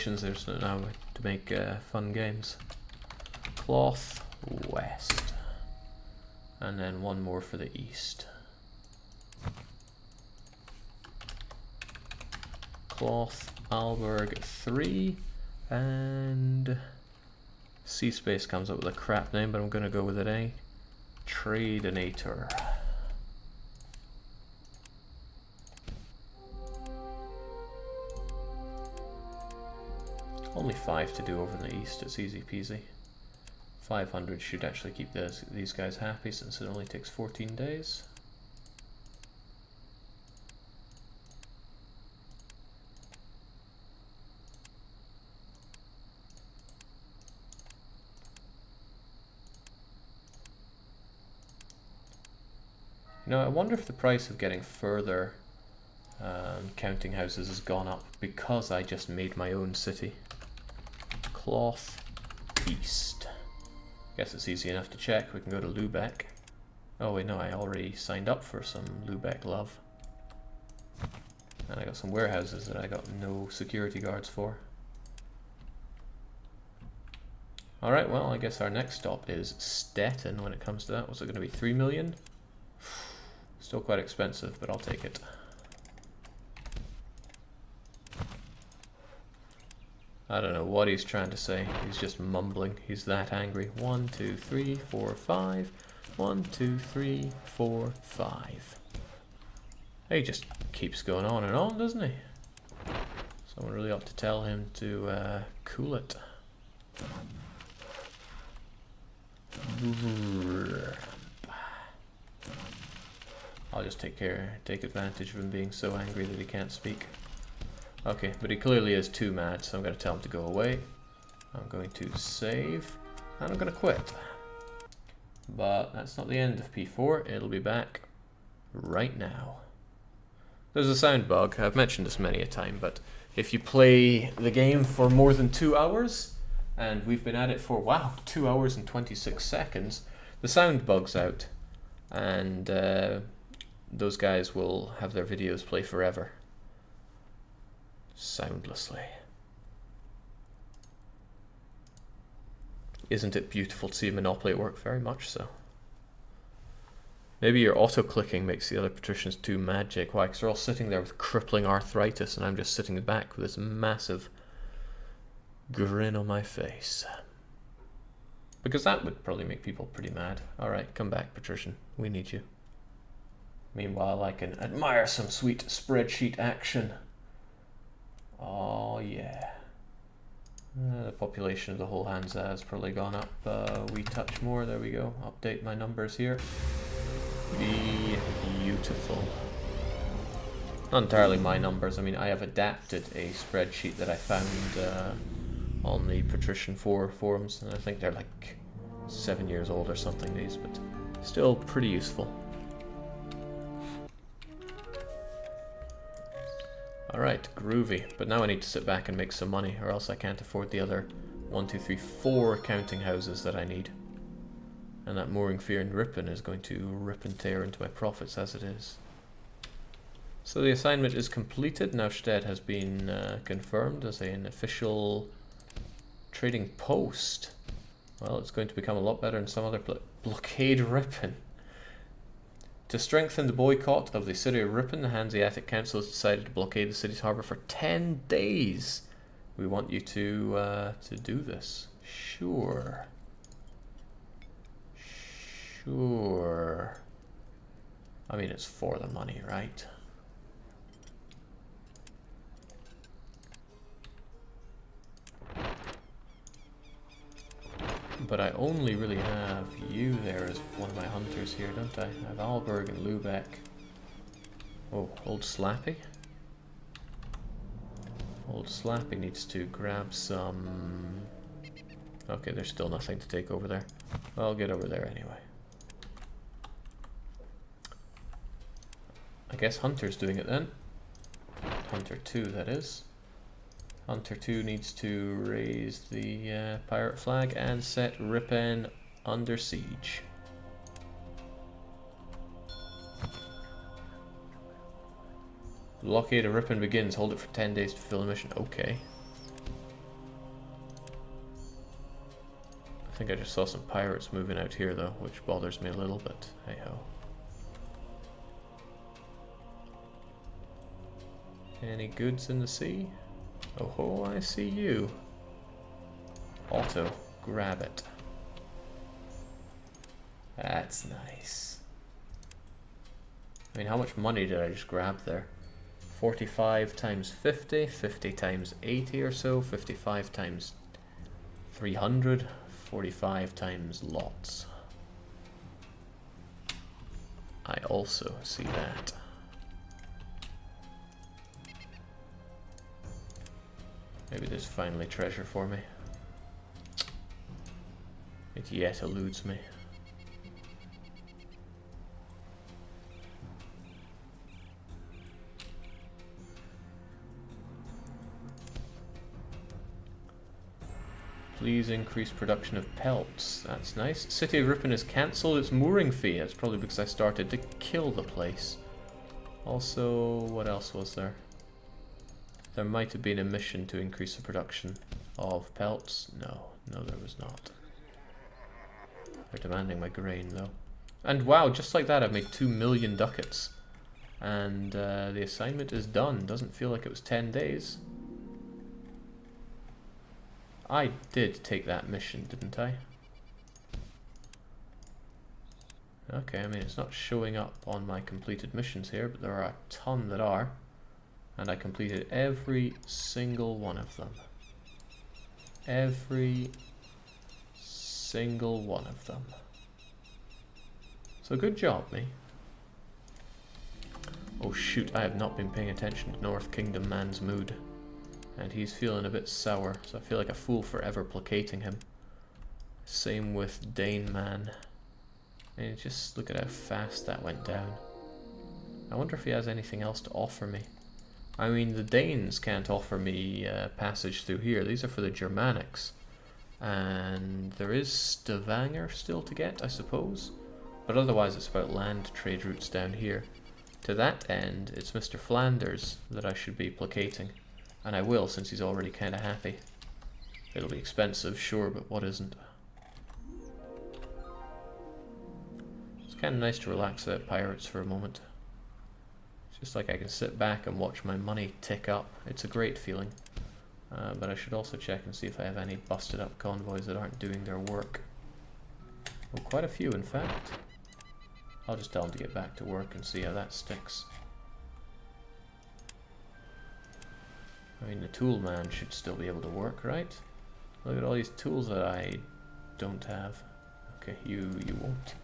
populations there's now to make fun games. Cloth west. And then one more for the east. Cloth Alberg 3. And Sea Space comes up with a crap name, but I'm going to go with it, eh? Tradenator. Only 5 to do over in the east, it's easy peasy. 500 should actually keep these guys happy since it only takes 14 days. You know, I wonder if the price of getting further counting houses has gone up because I just made my own city. Cloth East. Guess it's easy enough to check. We can go to Lubeck. Oh wait, no, I already signed up for some Lubeck love. And I got some warehouses that I got no security guards for. Alright, well, I guess our next stop is Stettin when it comes to that. What's it going to be, 3 million? Still quite expensive, but I'll take it. I don't know what he's trying to say. He's just mumbling. He's that angry. 1, 2, 3, 4, 5. 1, 2, 3, 4, 5. He just keeps going on and on, doesn't he? Someone really ought to tell him to cool it. I'll just take advantage of him being so angry that he can't speak. Okay, but he clearly is too mad, so I'm going to tell him to go away. I'm going to save, and I'm going to quit. But that's not the end of P4, it'll be back right now. There's a sound bug, I've mentioned this many a time, but if you play the game for more than 2 hours, and we've been at it for, wow, 2 hours and 26 seconds, the sound bug's out, and those guys will have their videos play forever. Soundlessly. Isn't it beautiful to see Monopoly at work? Very much so. Maybe your auto-clicking makes the other patricians too mad, Jake. Why? Because they're all sitting there with crippling arthritis and I'm just sitting back with this massive grin on my face. Because that would probably make people pretty mad. Alright, come back, Patrician. We need you. Meanwhile, I can admire some sweet spreadsheet action. Oh yeah. The population of the whole Hansa has probably gone up. We touch more, there we go. Update my numbers here. Beautiful. Not entirely my numbers, I mean I have adapted a spreadsheet that I found on the Patrician 4 forums, and I think they're like 7 years old or something these, but still pretty useful. Alright, groovy. But now I need to sit back and make some money, or else I can't afford the other 1, 2, 3, 4 counting houses that I need. And that mooring fear in Ripon is going to rip and tear into my profits as it is. So the assignment is completed. Now Stead has been confirmed as an official trading post. Well, it's going to become a lot better in some other blockade Ripon. To strengthen the boycott of the city of Ripon, the Hanseatic Council has decided to blockade the city's harbour for 10 days. We want you to do this. Sure. Sure. I mean, it's for the money, right? But I only really have you there as one of my hunters here, don't I? I have Alberg and Lubeck. Oh, Old Slappy. Old Slappy needs to grab some... Okay, there's still nothing to take over there. I'll get over there anyway. I guess Hunter's doing it then. Hunter 2, that is. Hunter 2 needs to raise the pirate flag and set Ripon under siege. Blockade of Ripon begins. Hold it for 10 days to fulfill the mission. Okay. I think I just saw some pirates moving out here though, which bothers me a little, but hey ho. Any goods in the sea? Oh ho, I see you. Auto, grab it. That's nice. I mean, how much money did I just grab there? 45 times 50, 50 times 80 or so, 55 times 300, 45 times lots. I also see that. Maybe there's finally treasure for me. It yet eludes me. Please increase production of pelts. That's nice. City of Ripon has cancelled its mooring fee. That's probably because I started to kill the place. Also, what else was there? There might have been a mission to increase the production of pelts. No, there was not. They're demanding my grain though. And wow, just like that I've made 2 million ducats. And the assignment is done. Doesn't feel like it was 10 days. I did take that mission, didn't I? Okay, I mean it's not showing up on my completed missions here, but there are a ton that are. And I completed every single one of them. Every single one of them. So good job, me. Oh shoot, I have not been paying attention to North Kingdom man's mood. And he's feeling a bit sour, so I feel like a fool for ever placating him. Same with Dane man. And just look at how fast that went down. I wonder if he has anything else to offer me. I mean, the Danes can't offer me passage through here. These are for the Germanics. And there is Stavanger still to get, I suppose. But otherwise it's about land trade routes down here. To that end, it's Mr. Flanders that I should be placating. And I will, since he's already kind of happy. It'll be expensive, sure, but what isn't? It's kind of nice to relax about pirates for a moment. It's just like I can sit back and watch my money tick up. It's a great feeling. But I should also check and see if I have any busted up convoys that aren't doing their work. Well, quite a few, in fact. I'll just tell them to get back to work and see how that sticks. I mean, the tool man should still be able to work, right? Look at all these tools that I don't have. Okay, you won't.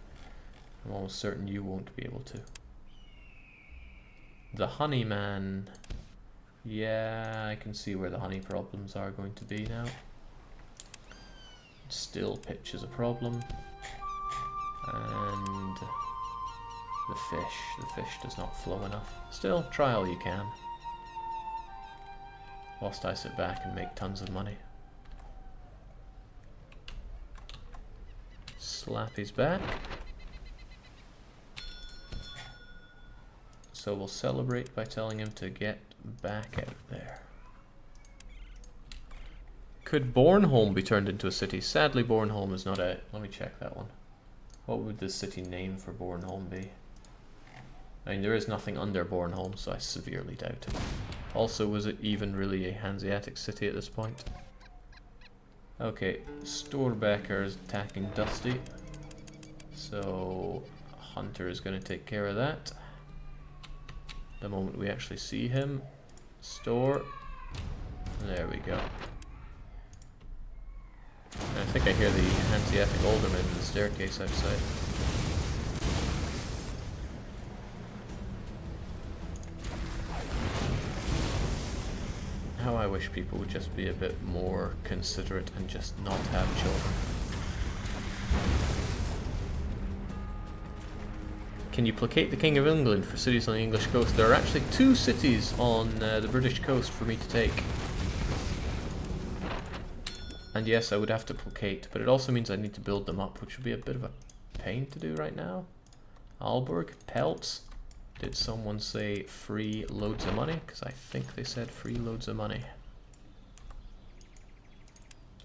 I'm almost certain you won't be able to. The honey man. Yeah, I can see where the honey problems are going to be now. Still pitch is a problem. And the fish does not flow enough. Still, try all you can. Whilst I sit back and make tons of money. Slappy's back. So we'll celebrate by telling him to get back out there. Could Bornholm be turned into a city? Sadly, Bornholm is not a... Let me check that one. What would the city name for Bornholm be? I mean, there is nothing under Bornholm, so I severely doubt it. Also, was it even really a Hanseatic city at this point? Okay, Storbecker is attacking Dusty. So, Hunter is going to take care of that. The moment we actually see him. Store. There we go. And I think I hear the Hanseatic alderman in the staircase outside. How I wish people would just be a bit more considerate and just not have children. Can you placate the King of England for cities on the English coast? There are actually 2 cities on the British coast for me to take. And yes, I would have to placate, but it also means I need to build them up, which would be a bit of a pain to do right now. Aalborg, pelts. Did someone say free loads of money? Because I think they said free loads of money.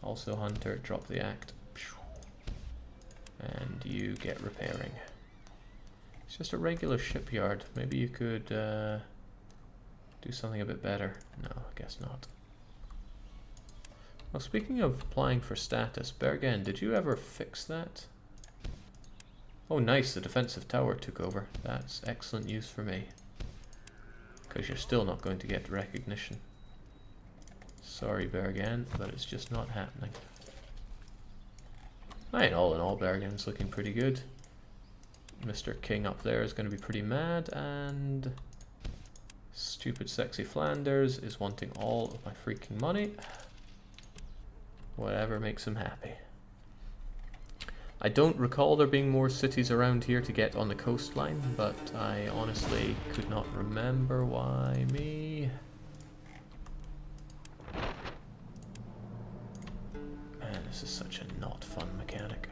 Also Hunter, drop the act. And you get repairing. It's just a regular shipyard. Maybe you could do something a bit better. No, I guess not. Well, speaking of applying for status, Bergen, did you ever fix that? Oh nice, the defensive tower took over. That's excellent news for me. Because you're still not going to get recognition. Sorry Bergen, but it's just not happening. Right, all in all, Bergen's looking pretty good. Mr. King up there is going to be pretty mad, and stupid sexy Flanders is wanting all of my freaking money. Whatever makes him happy. I don't recall there being more cities around here to get on the coastline, but I honestly could not remember. Why me? Man, this is such a not fun mechanic.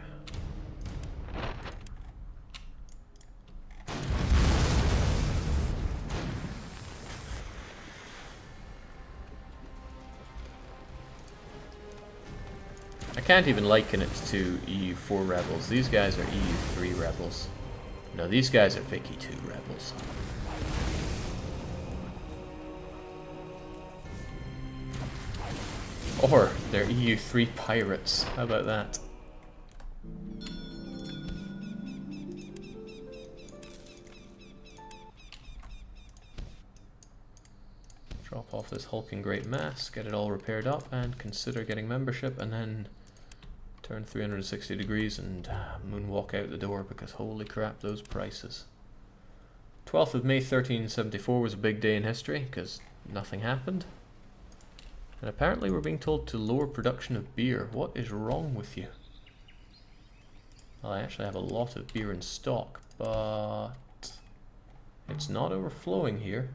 I can't even liken it to EU4 rebels. These guys are EU3 rebels. No, these guys are Vicky 2 rebels. Or they're EU3 pirates. How about that? Drop off this hulking great mass, get it all repaired up, and consider getting membership, and then turn 360 degrees and moonwalk out the door, because holy crap, those prices. 12th of May 1374 was a big day in history, because nothing happened. And apparently we're being told to lower production of beer. What is wrong with you? Well, I actually have a lot of beer in stock, but it's not overflowing here.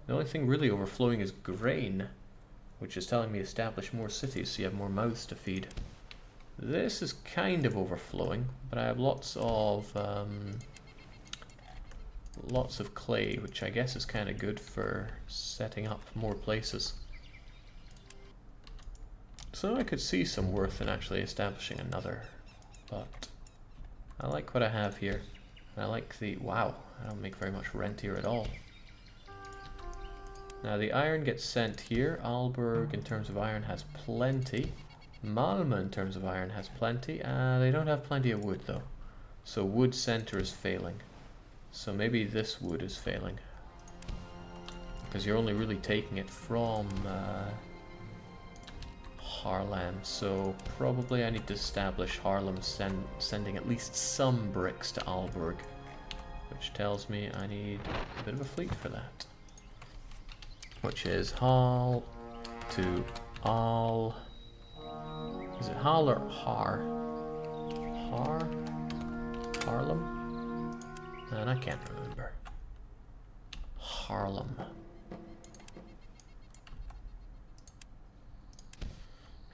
The only thing really overflowing is grain, which is telling me establish more cities so you have more mouths to feed. This is kind of overflowing, but I have lots of clay, which I guess is kind of good for setting up more places. So I could see some worth in actually establishing another, but I like what I have here. I like the, wow, I don't make very much rent here at all. Now the iron gets sent here. Aalborg in terms of iron has plenty. Malmö in terms of iron has plenty. They don't have plenty of wood though. So wood center is failing. So maybe this wood is failing. Because you're only really taking it from Haarlem. So probably I need to establish Haarlem sending at least some bricks to Aalborg. Which tells me I need a bit of a fleet for that. Which is Haal to Aal. Is it Haal or Har? Har? Haarlem? And I can't remember. Haarlem.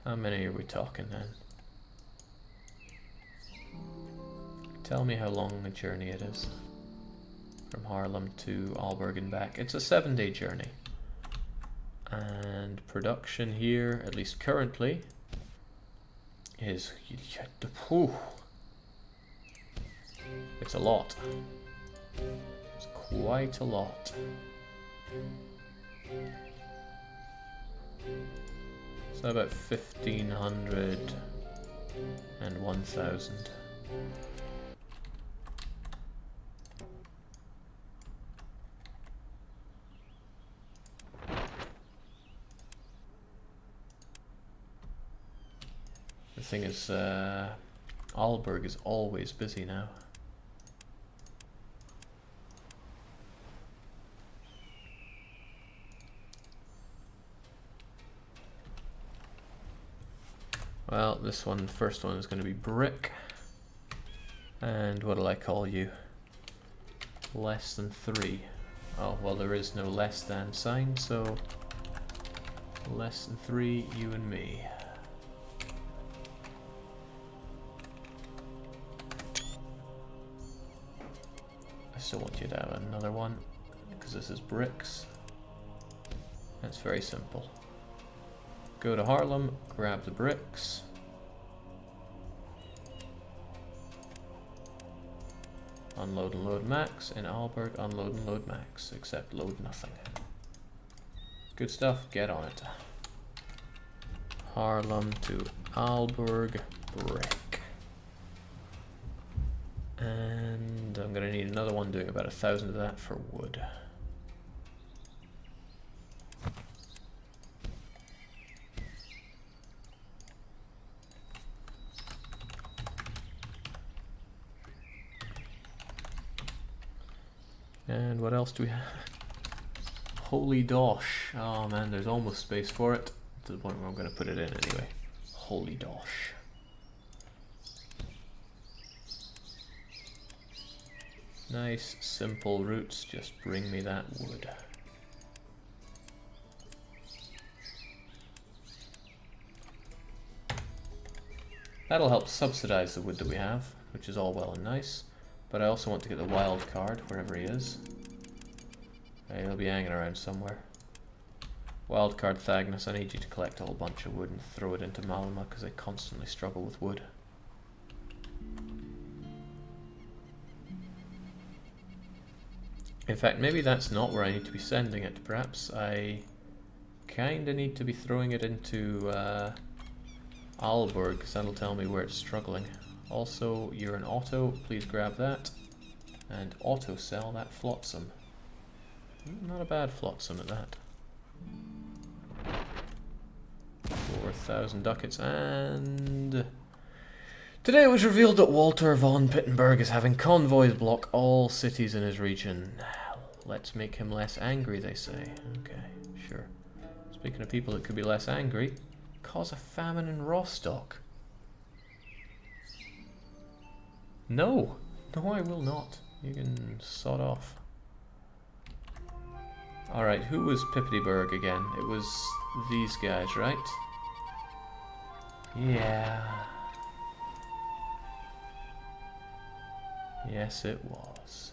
How many are we talking then? Tell me how long a journey it is. From Haarlem to Aalborg and back. It's a 7-day journey. And production here, at least currently, is it's a lot. It's quite a lot. So about 1,500 and 1,000. The thing is, Aalborg is always busy now. Well, this one, first one is going to be brick. And what'll I call you? Less than 3. Oh, well, there is no less than sign, so less than 3, you and me. I still want you to have another one, because this is bricks. That's very simple. Go to Haarlem, grab the bricks. Unload and load max. In Aalborg, unload and load max. Except load nothing. Good stuff, get on it. Haarlem to Aalborg, brick. And I'm gonna need another one doing about 1,000 of that for wood. And what else do we have? Holy dosh. Oh man, there's almost space for it. To the point where I'm going to put it in anyway. Holy dosh. Nice, simple routes. Just bring me that wood. That'll help subsidize the wood that we have, which is all well and nice. But I also want to get the wild card, wherever he is. He'll be hanging around somewhere. Wildcard Thagnus, I need you to collect a whole bunch of wood and throw it into Malma, because I constantly struggle with wood. In fact, maybe that's not where I need to be sending it. Perhaps I kinda need to be throwing it into Aalborg, because that'll tell me where it's struggling. Also, you're an auto, please grab that. And auto sell that flotsam. Not a bad flotsam at that. 4,000 ducats, and today it was revealed that Walter von Pittenberg is having convoys block all cities in his region. Let's make him less angry, they say. Okay, sure. Speaking of people that could be less angry, cause a famine in Rostock. No, no I will not. You can sod off. Alright, who was Pippityberg again? It was these guys, right? Yeah. Yes, it was.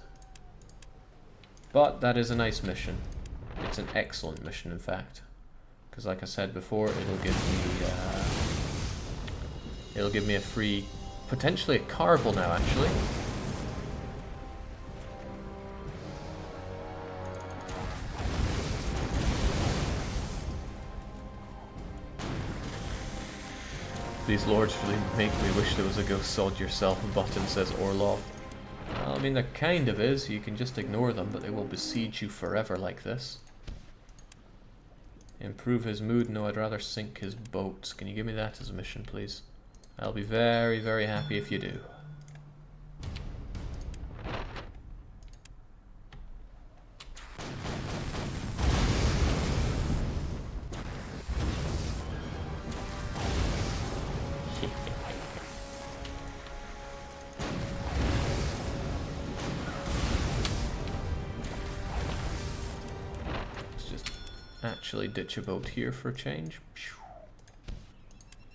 But that is a nice mission. It's an excellent mission, in fact. Because like I said before, it'll give me a free, potentially a carvel now, actually. These lords really make me wish there was a go sod yourself button, says Orlov. Well, I mean, there kind of is. You can just ignore them, but they will besiege you forever like this. Improve his mood. No, I'd rather sink his boats. Can you give me that as a mission, please? I'll be very, very happy if you do. Actually ditch a boat here for a change.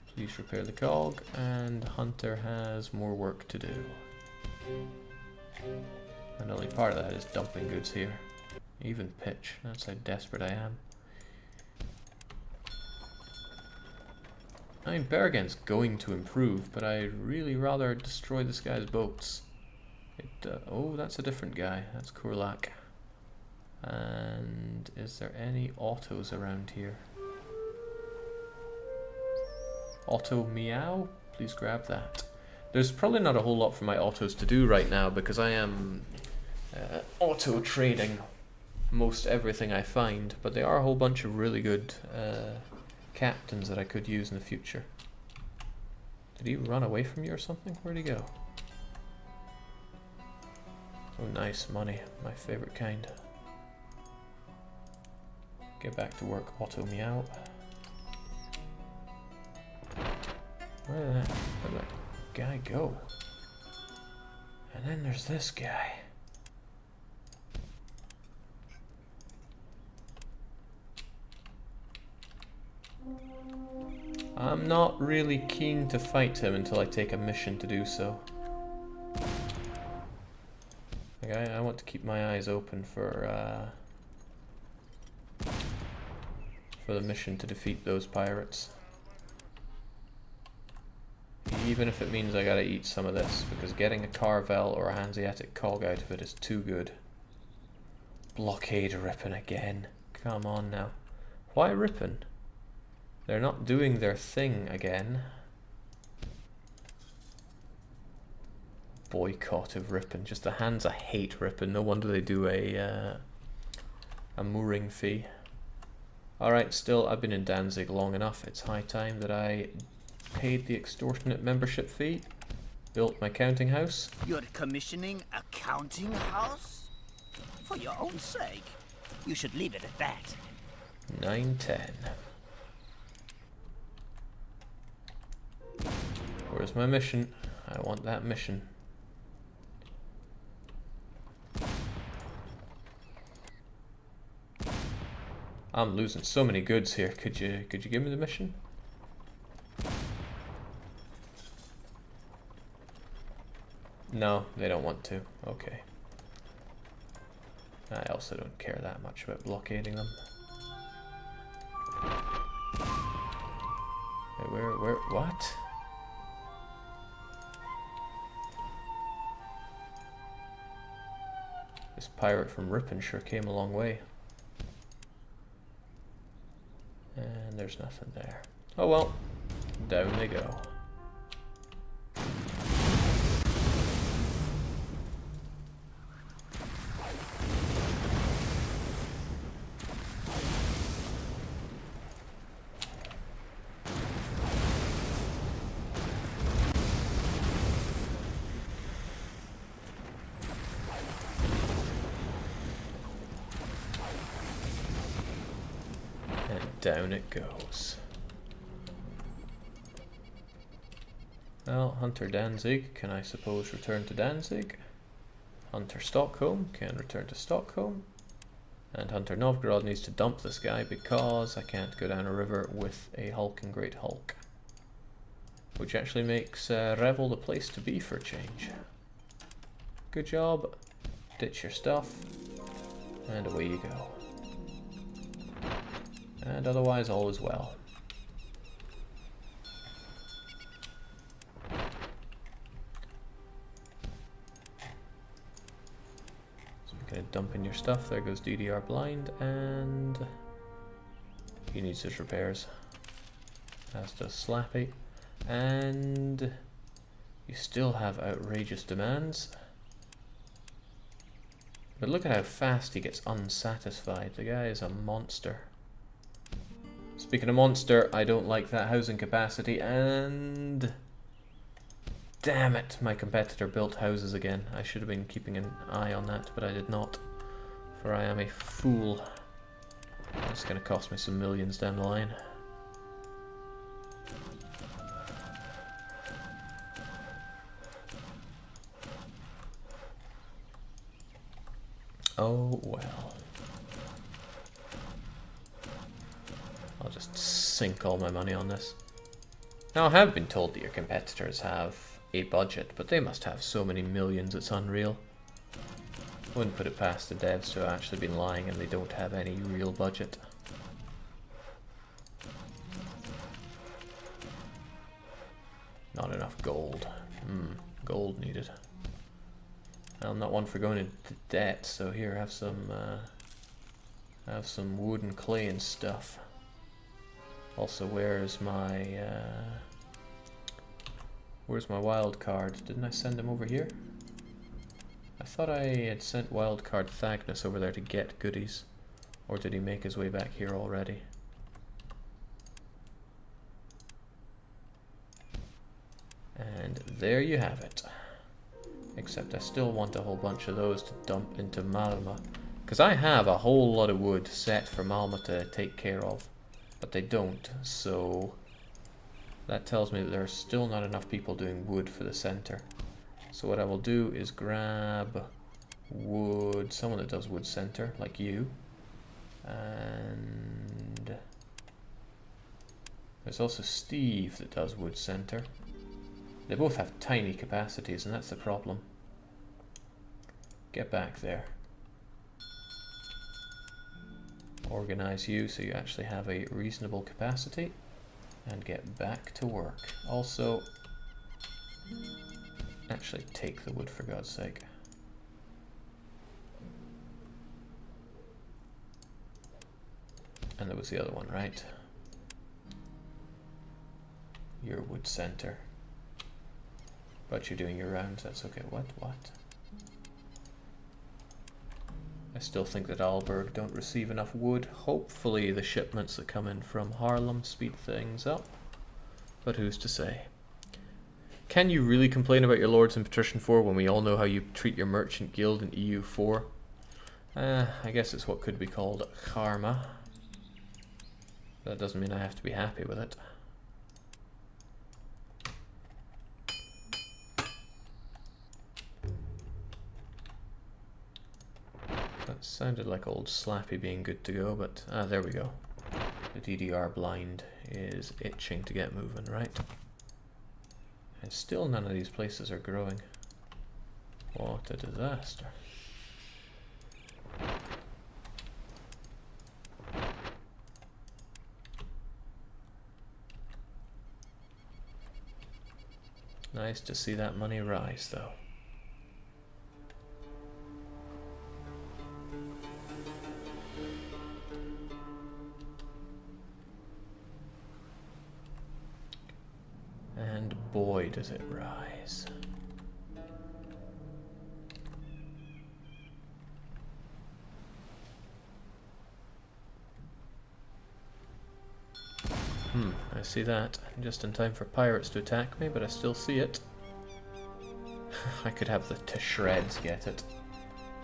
Please repair the cog, and Hunter has more work to do. And only part of that is dumping goods here. Even pitch, that's how desperate I am. I mean, Bergen's going to improve, but I'd really rather destroy this guy's boats. Oh, that's a different guy. That's Kurlak. And is there any autos around here? Auto meow? Please grab that. There's probably not a whole lot for my autos to do right now because I am auto trading most everything I find, but there are a whole bunch of really good captains that I could use in the future. Did he run away from you or something? Where'd he go? Oh, nice money. My favorite kind. Get back to work, auto meow. Where'd that guy go? And then there's this guy. I'm not really keen to fight him until I take a mission to do so. Okay, I want to keep my eyes open for the mission to defeat those pirates. Even if it means I gotta eat some of this, because getting a Carvel or a Hanseatic cog out of it is too good. Blockade Ripon again. Come on now. Why Ripon? They're not doing their thing again. Boycott of Ripon. Just the Hansa hate Ripon. No wonder they do a mooring fee. Alright, still, I've been in Danzig long enough. It's high time that I paid the extortionate membership fee. Built my counting house. You're commissioning a counting house? For your own sake. You should leave it at that. 910. Where's my mission? I want that mission. I'm losing so many goods here. Could you give me the mission? No, they don't want to. Okay. I also don't care that much about blockading them. Wait, where, what? This pirate from Ripon sure came a long way. And there's nothing there. Oh well, down they go. Down it goes. Well, Hunter Danzig can, I suppose, return to Danzig. Hunter Stockholm can return to Stockholm. And Hunter Novgorod needs to dump this guy because I can't go down a river with a hulking great hulk. Which actually makes Revel the place to be for a change. Good job. Ditch your stuff. And away you go. And otherwise, all is well. So we're going to dump in your stuff. There goes DDR Blind, and he needs his repairs. As does Slappy. And you still have outrageous demands. But look at how fast he gets unsatisfied. The guy is a monster. Speaking of monster, I don't like that housing capacity, and damn it, my competitor built houses again. I should have been keeping an eye on that, but I did not, for I am a fool. It's going to cost me some millions down the line. Oh well. I'll just sink all my money on this. Now, I have been told that your competitors have a budget, but they must have so many millions it's unreal. I wouldn't put it past the devs to have actually been lying and they don't have any real budget. Not enough gold. Gold needed. I'm not one for going into debt, so here, have some wood and clay and stuff. Also, where's my wild card? Didn't I send him over here? I thought I had sent wild card Thagnus over there to get goodies. Or did he make his way back here already? And there you have it. Except I still want a whole bunch of those to dump into Malma. Because I have a whole lot of wood set for Malma to take care of. But they don't, so that tells me that there are still not enough people doing wood for the center. So what I will do is grab wood, someone that does wood center, like you. And there's also Steve that does wood center. They both have tiny capacities, and that's the problem. Get back there. Organize you so you actually have a reasonable capacity, and get back to work. Also, Actually, take the wood for God's sake. And there was the other one, right? Your wood center. But you're doing your rounds, that's okay. What? I still think that Aalborg don't receive enough wood. Hopefully the shipments that come in from Haarlem speed things up. But who's to say? Can you really complain about your lords in Patrician 4 when we all know how you treat your merchant guild in EU 4? I guess it's what could be called karma. That doesn't mean I have to be happy with it. That sounded like old Slappy being good to go, but there we go. The DDR blind is itching to get moving, right? And still none of these places are growing. What a disaster. Nice to see that money rise, though. And boy, does it rise. I see that. Just in time for pirates to attack me, but I still see it. I could have the to shreds get it.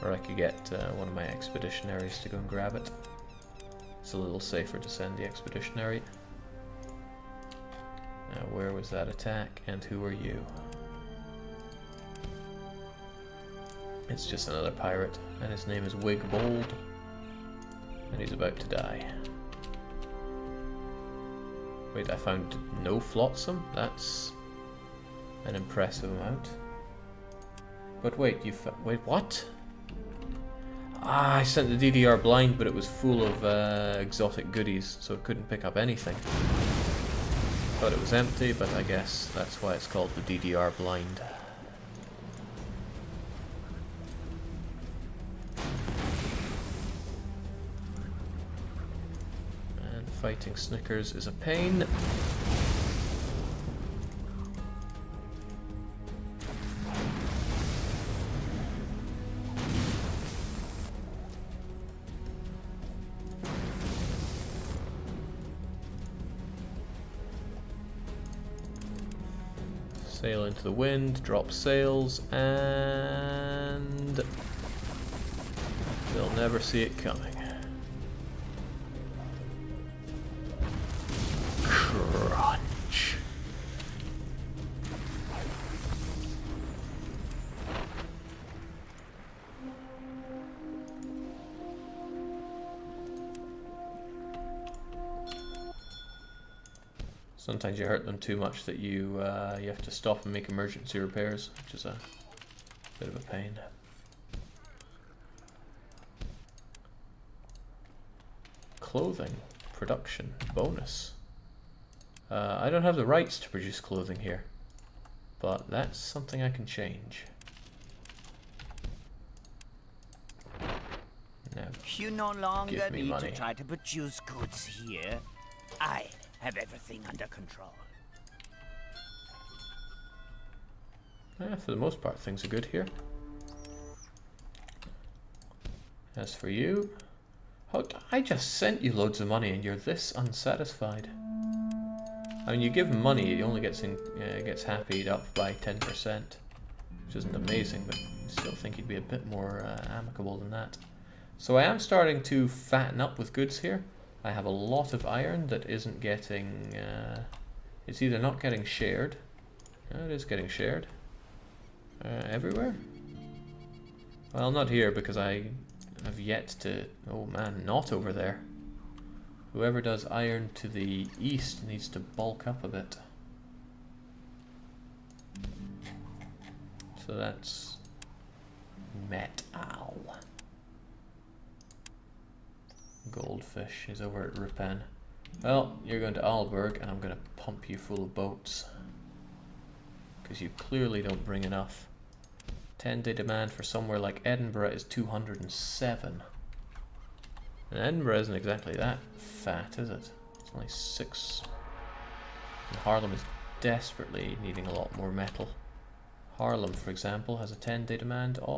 Or I could get one of my expeditionaries to go and grab it. It's a little safer to send the expeditionary. Now, where was that attack, and who are you? It's just another pirate, and his name is Wigbold, and he's about to die. Wait, I found no flotsam? That's an impressive amount. But wait, wait, what? Ah, I sent the DDR blind, but it was full of exotic goodies, so it couldn't pick up anything. Thought it was empty, but I guess that's why it's called the DDR blind. And fighting Snickers is a pain. Sail into the wind, drop sails, and they'll never see it coming. Crunch. Sometimes you hurt them too much that you have to stop and make emergency repairs, which is a bit of a pain. Clothing production bonus. I don't have the rights to produce clothing here, but that's something I can change. Now, you no longer need money. to try to produce goods here. I have everything under control. For the most part, things are good here. As for you, I just sent you loads of money and you're this unsatisfied. I mean, you give him money, he only gets happied up by 10%, which isn't amazing, but I still think he'd be a bit more amicable than that. So I am starting to fatten up with goods here. I have a lot of iron that isn't getting, it's either not getting shared, no, it is getting shared, everywhere. Well, not here because I have yet to, oh man, not over there. Whoever does iron to the east needs to bulk up a bit. So that's metal. Goldfish is over at Ripon. Well, you're going to Aalborg and I'm going to pump you full of boats. because you clearly don't bring enough. 10-day demand for somewhere like Edinburgh is 207. And Edinburgh isn't exactly that fat, is it? It's only 6. And Haarlem is desperately needing a lot more metal. Haarlem, for example, has a 10-day demand of